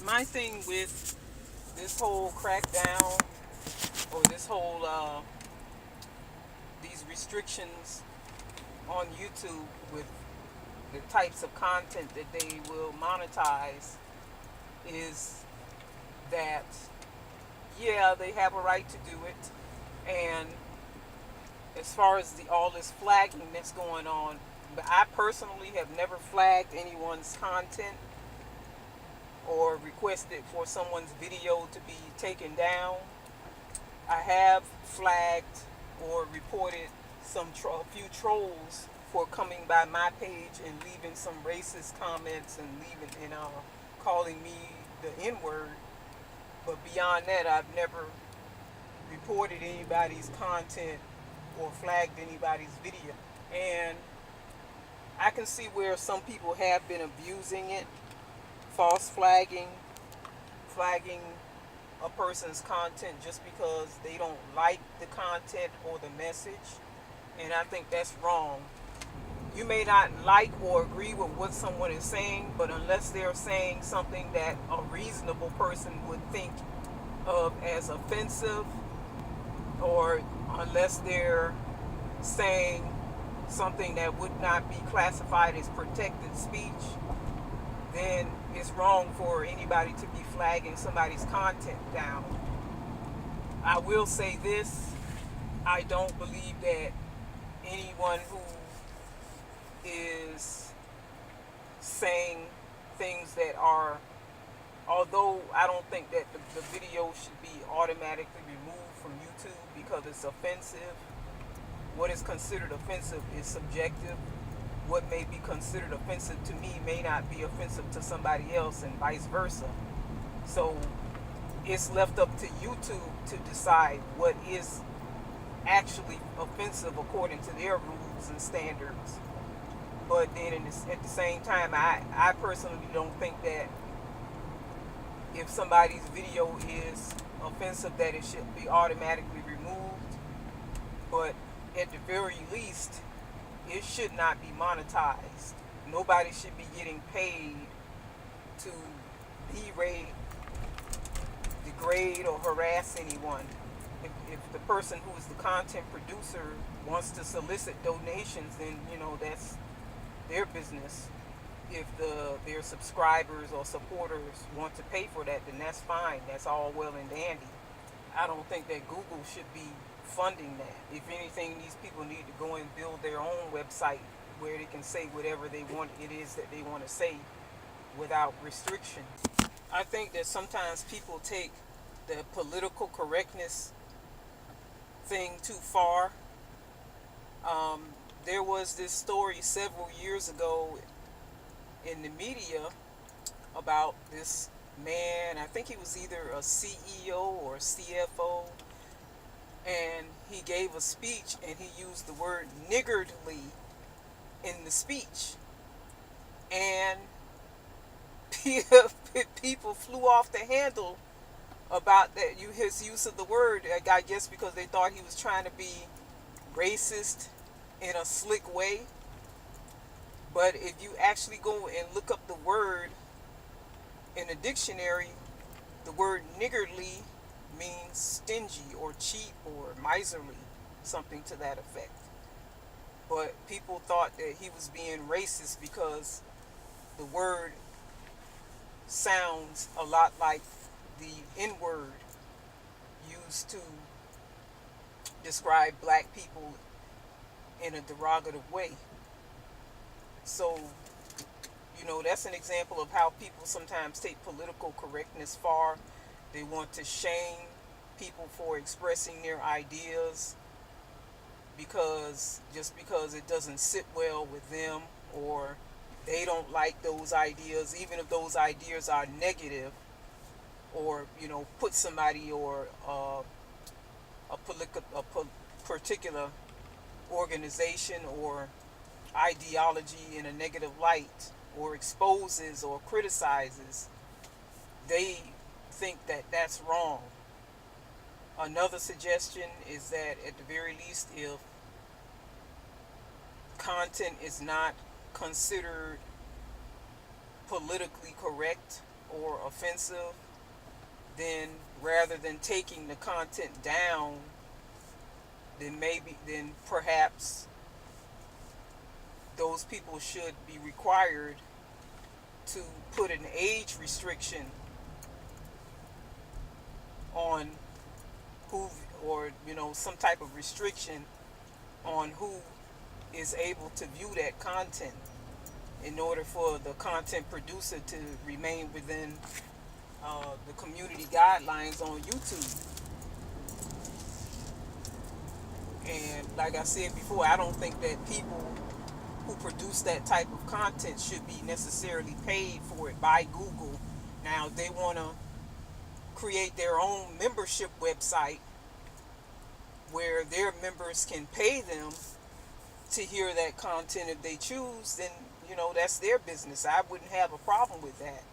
My thing with this whole crackdown or this whole these restrictions on YouTube with the types of content that they will monetize is that yeah, they have a right to do it. And as far as the all this flagging that's going on, but I personally have never flagged anyone's content or requested for someone's video to be taken down. I have flagged or reported a few trolls for coming by my page and leaving some racist comments and calling me the N word. But beyond that, I've never reported anybody's content or flagged anybody's video. And I can see where some people have been abusing it, false flagging a person's content just because they don't like the content or the message. And I think that's wrong. You may not like or agree with what someone is saying, but unless they're saying something that a reasonable person would think of as offensive, or unless they're saying something that would not be classified as protected speech, then it's wrong for anybody to be flagging somebody's content down. I will say this: I don't believe that anyone who is saying things that are, although I don't think that the video should be automatically removed from YouTube because it's offensive. What is considered offensive is subjective. What may be considered offensive to me may not be offensive to somebody else, and vice versa. So it's left up to YouTube to decide what is actually offensive according to their rules and standards. But then at the same time, I personally don't think that if somebody's video is offensive that it should be automatically removed. But at the very least, it should not be monetized. Nobody should be getting paid to berate, degrade, or harass anyone. If the person who is the content producer wants to solicit donations, then that's their business. If their subscribers or supporters want to pay for that, then that's fine. That's all well and dandy. I don't think that Google should be funding that. If anything, these people need to go and build their own website where they can say whatever they want it is that they want to say without restriction. I think that sometimes people take the political correctness thing too far. There was this story several years ago in the media about this man. I think he was either a CEO or CFO, and he gave a speech and he used the word niggardly in the speech, and people flew off the handle about that his use of the word. I guess because they thought he was trying to be racist in a slick way. But if you actually go and look up the word in a dictionary, the word niggardly means stingy or cheap or miserly, something to that effect. But people thought that he was being racist because the word sounds a lot like the N-word used to describe black people in a derogative way. So, that's an example of how people sometimes take political correctness far. They want to shame people for expressing their ideas because it doesn't sit well with them, or they don't like those ideas, even if those ideas are negative, or put somebody or a particular organization or ideology in a negative light, or exposes or criticizes. They think that that's wrong. Another suggestion is that at the very least, if content is not considered politically correct, or offensive, then rather than taking the content down, then perhaps those people should be required to put an age restriction on who, or some type of restriction on who is able to view that content, in order for the content producer to remain within the community guidelines on YouTube. And like I said before, I don't think that people who produce that type of content should be necessarily paid for it by Google. Now, if they want to create their own membership website where their members can pay them to hear that content if they choose, then that's their business. I wouldn't have a problem with that.